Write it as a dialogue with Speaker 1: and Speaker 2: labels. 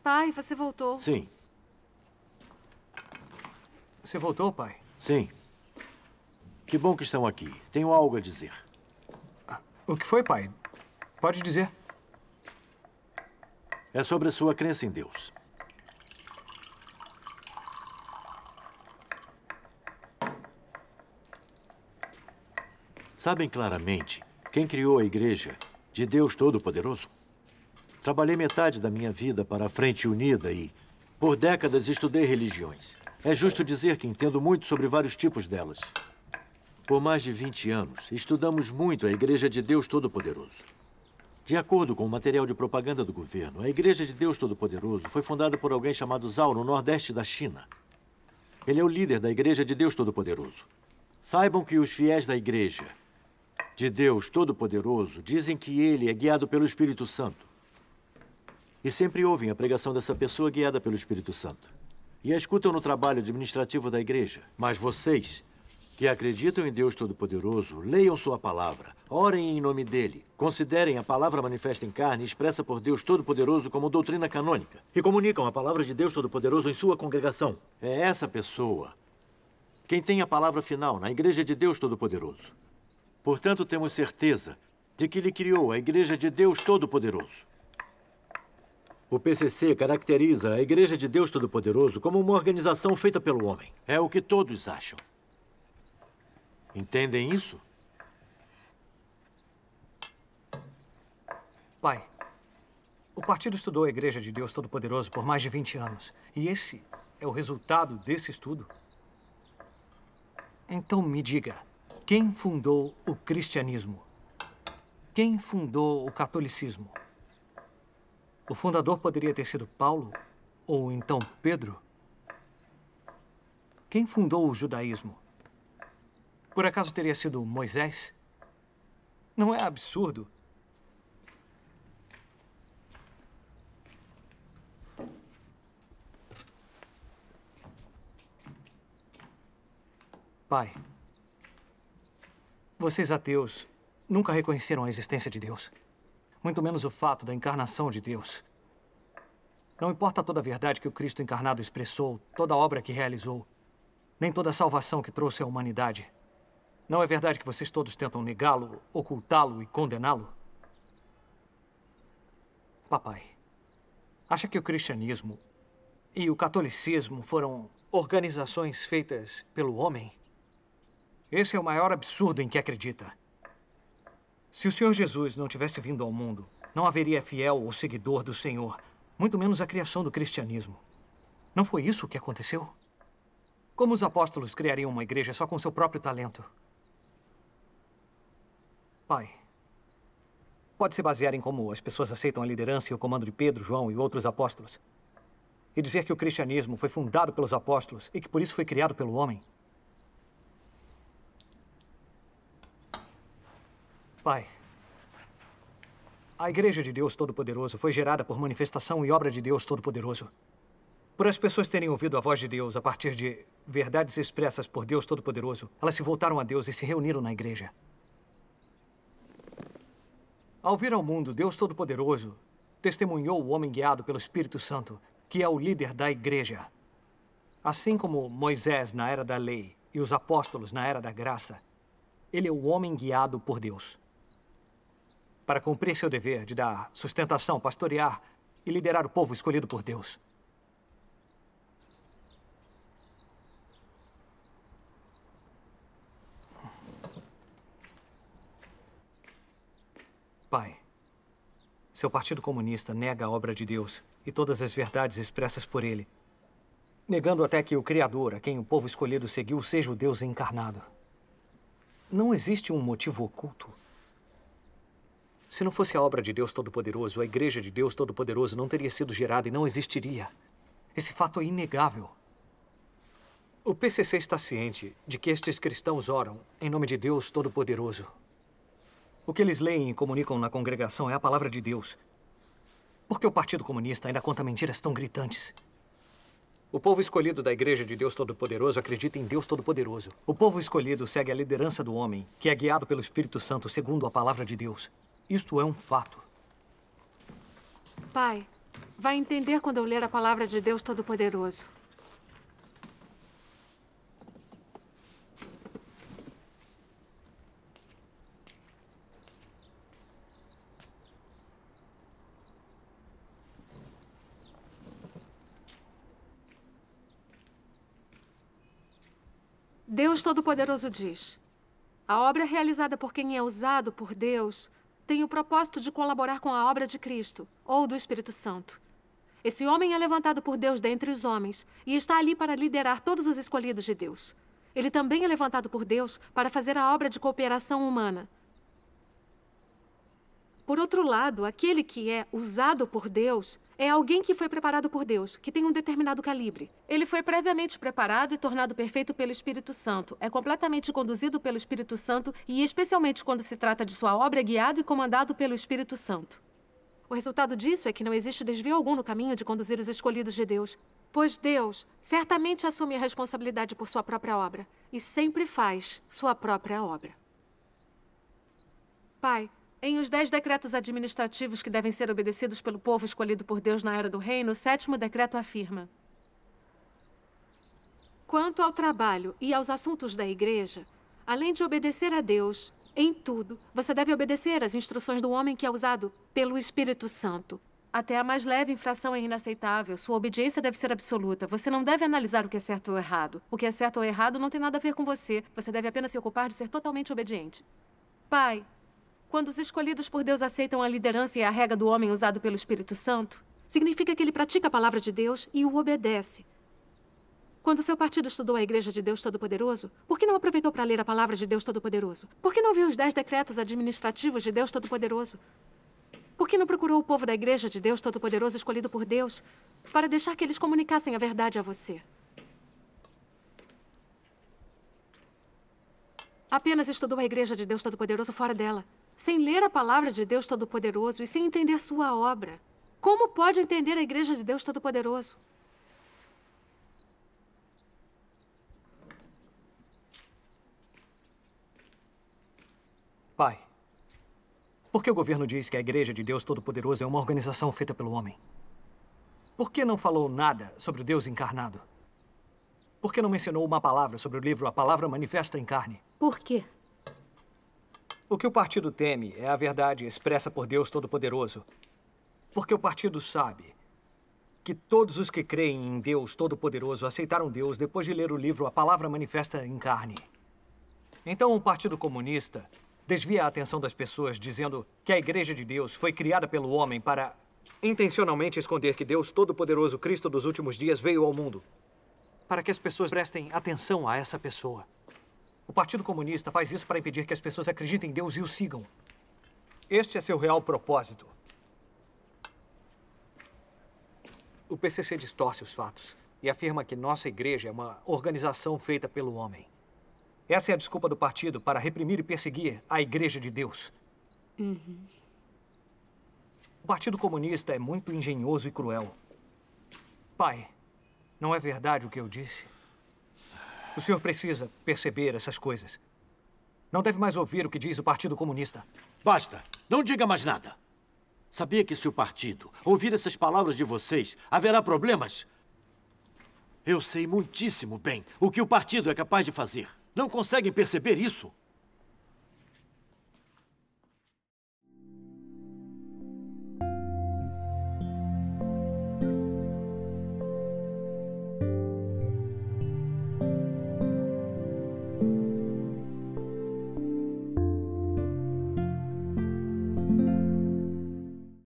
Speaker 1: Pai, você voltou.
Speaker 2: Sim.
Speaker 3: Você voltou, pai?
Speaker 2: Sim. Que bom que estão aqui. Tenho algo a dizer.
Speaker 3: O que foi, pai? Pode dizer.
Speaker 2: É sobre a sua crença em Deus. Sabem claramente quem criou a Igreja de Deus Todo-Poderoso? Trabalhei metade da minha vida para a Frente Unida e, por décadas, estudei religiões. É justo dizer que entendo muito sobre vários tipos delas. Por mais de 20 anos, estudamos muito a Igreja de Deus Todo-Poderoso. De acordo com o material de propaganda do governo, a Igreja de Deus Todo-Poderoso foi fundada por alguém chamado Zhao, no nordeste da China. Ele é o líder da Igreja de Deus Todo-Poderoso. Saibam que os fiéis da Igreja de Deus Todo-Poderoso dizem que ele é guiado pelo Espírito Santo. E sempre ouvem a pregação dessa pessoa guiada pelo Espírito Santo. E a escutam no trabalho administrativo da igreja. Mas vocês, que acreditam em Deus Todo-Poderoso, leiam sua palavra, orem em nome dele, considerem a palavra manifesta em carne expressa por Deus Todo-Poderoso como doutrina canônica e comunicam a palavra de Deus Todo-Poderoso em sua congregação. É essa pessoa quem tem a palavra final na Igreja de Deus Todo-Poderoso. Portanto, temos certeza de que ele criou a Igreja de Deus Todo-Poderoso. O PCC caracteriza a Igreja de Deus Todo-Poderoso como uma organização feita pelo homem. É o que todos acham. Entendem isso?
Speaker 3: Pai, o partido estudou a Igreja de Deus Todo-Poderoso por mais de 20 anos. E esse é o resultado desse estudo? Então me diga, quem fundou o cristianismo? Quem fundou o catolicismo? O fundador poderia ter sido Paulo ou então Pedro? Quem fundou o judaísmo? Por acaso teria sido Moisés? Não é absurdo? Pai, vocês ateus nunca reconheceram a existência de Deus. Muito menos o fato da encarnação de Deus. Não importa toda a verdade que o Cristo encarnado expressou, toda a obra que realizou, nem toda a salvação que trouxe à humanidade. Não é verdade que vocês todos tentam negá-lo, ocultá-lo e condená-lo? Papai, acha que o cristianismo e o catolicismo foram organizações feitas pelo homem? Esse é o maior absurdo em que acredita. Se o Senhor Jesus não tivesse vindo ao mundo, não haveria fiel ou seguidor do Senhor, muito menos a criação do cristianismo. Não foi isso que aconteceu? Como os apóstolos criariam uma igreja só com seu próprio talento? Pai, pode se basear em como as pessoas aceitam a liderança e o comando de Pedro, João e outros apóstolos, e dizer que o cristianismo foi fundado pelos apóstolos e que por isso foi criado pelo homem. Pai, a Igreja de Deus Todo-Poderoso foi gerada por manifestação e obra de Deus Todo-Poderoso. Por as pessoas terem ouvido a voz de Deus a partir de verdades expressas por Deus Todo-Poderoso, elas se voltaram a Deus e se reuniram na igreja. Ao vir ao mundo, Deus Todo-Poderoso testemunhou o homem guiado pelo Espírito Santo, que é o líder da igreja. Assim como Moisés na era da lei e os apóstolos na era da graça, ele é o homem guiado por Deus. Para cumprir seu dever de dar sustentação, pastorear e liderar o povo escolhido por Deus. Pai, seu partido comunista nega a obra de Deus e todas as verdades expressas por ele, negando até que o Criador, a quem o povo escolhido seguiu, seja o Deus encarnado. Não existe um motivo oculto. Se não fosse a obra de Deus Todo-Poderoso, a Igreja de Deus Todo-Poderoso não teria sido gerada e não existiria. Esse fato é inegável. O PCC está ciente de que estes cristãos oram em nome de Deus Todo-Poderoso. O que eles leem e comunicam na congregação é a palavra de Deus. Por que o Partido Comunista ainda conta mentiras tão gritantes? O povo escolhido da Igreja de Deus Todo-Poderoso acredita em Deus Todo-Poderoso. O povo escolhido segue a liderança do homem, que é guiado pelo Espírito Santo segundo a palavra de Deus. Isto é um fato.
Speaker 1: Pai, vai entender quando eu ler a palavra de Deus Todo-Poderoso. Deus Todo-Poderoso diz: a obra realizada por quem é usado por Deus tem o propósito de colaborar com a obra de Cristo, ou do Espírito Santo. Esse homem é levantado por Deus dentre os homens e está ali para liderar todos os escolhidos de Deus. Ele também é levantado por Deus para fazer a obra de cooperação humana. Por outro lado, aquele que é usado por Deus é alguém que foi preparado por Deus, que tem um determinado calibre. Ele foi previamente preparado e tornado perfeito pelo Espírito Santo. É completamente conduzido pelo Espírito Santo e, especialmente quando se trata de sua obra, é guiado e comandado pelo Espírito Santo. O resultado disso é que não existe desvio algum no caminho de conduzir os escolhidos de Deus, pois Deus certamente assume a responsabilidade por sua própria obra e sempre faz sua própria obra. Pai, em os 10 decretos administrativos que devem ser obedecidos pelo povo escolhido por Deus na Era do Reino, o 7º decreto afirma: quanto ao trabalho e aos assuntos da igreja, além de obedecer a Deus em tudo, você deve obedecer às instruções do homem que é usado pelo Espírito Santo. Até a mais leve infração é inaceitável. Sua obediência deve ser absoluta. Você não deve analisar o que é certo ou errado. O que é certo ou errado não tem nada a ver com você. Você deve apenas se ocupar de ser totalmente obediente. Pai, quando os escolhidos por Deus aceitam a liderança e a rega do homem usado pelo Espírito Santo, significa que ele pratica a palavra de Deus e o obedece. Quando seu partido estudou a Igreja de Deus Todo-Poderoso, por que não aproveitou para ler a palavra de Deus Todo-Poderoso? Por que não viu os 10 decretos administrativos de Deus Todo-Poderoso? Por que não procurou o povo da Igreja de Deus Todo-Poderoso escolhido por Deus para deixar que eles comunicassem a verdade a você? Apenas estudou a Igreja de Deus Todo-Poderoso fora dela, sem ler a palavra de Deus Todo-Poderoso e sem entender sua obra. Como pode entender a Igreja de Deus Todo-Poderoso?
Speaker 3: Pai, por que o governo diz que a Igreja de Deus Todo-Poderoso é uma organização feita pelo homem? Por que não falou nada sobre o Deus encarnado? Por que não mencionou uma palavra sobre o livro A Palavra Manifesta em Carne?
Speaker 4: Por quê?
Speaker 3: O que o partido teme é a verdade expressa por Deus Todo-Poderoso. Porque o partido sabe que todos os que creem em Deus Todo-Poderoso aceitaram Deus depois de ler o livro A Palavra Manifesta em Carne. Então o Partido Comunista desvia a atenção das pessoas dizendo que a Igreja de Deus foi criada pelo homem para intencionalmente esconder que Deus Todo-Poderoso, Cristo dos últimos dias, veio ao mundo. Para que as pessoas prestem atenção a essa pessoa. O Partido Comunista faz isso para impedir que as pessoas acreditem em Deus e o sigam. Este é seu real propósito. O PCC distorce os fatos e afirma que nossa igreja é uma organização feita pelo homem. Essa é a desculpa do partido para reprimir e perseguir a Igreja de Deus. O Partido Comunista é muito engenhoso e cruel. Pai, não é verdade o que eu disse? O senhor precisa perceber essas coisas. Não deve mais ouvir o que diz o Partido Comunista.
Speaker 2: Basta! Não diga mais nada. Sabia que se o partido ouvir essas palavras de vocês, haverá problemas? Eu sei muitíssimo bem o que o partido é capaz de fazer. Não conseguem perceber isso?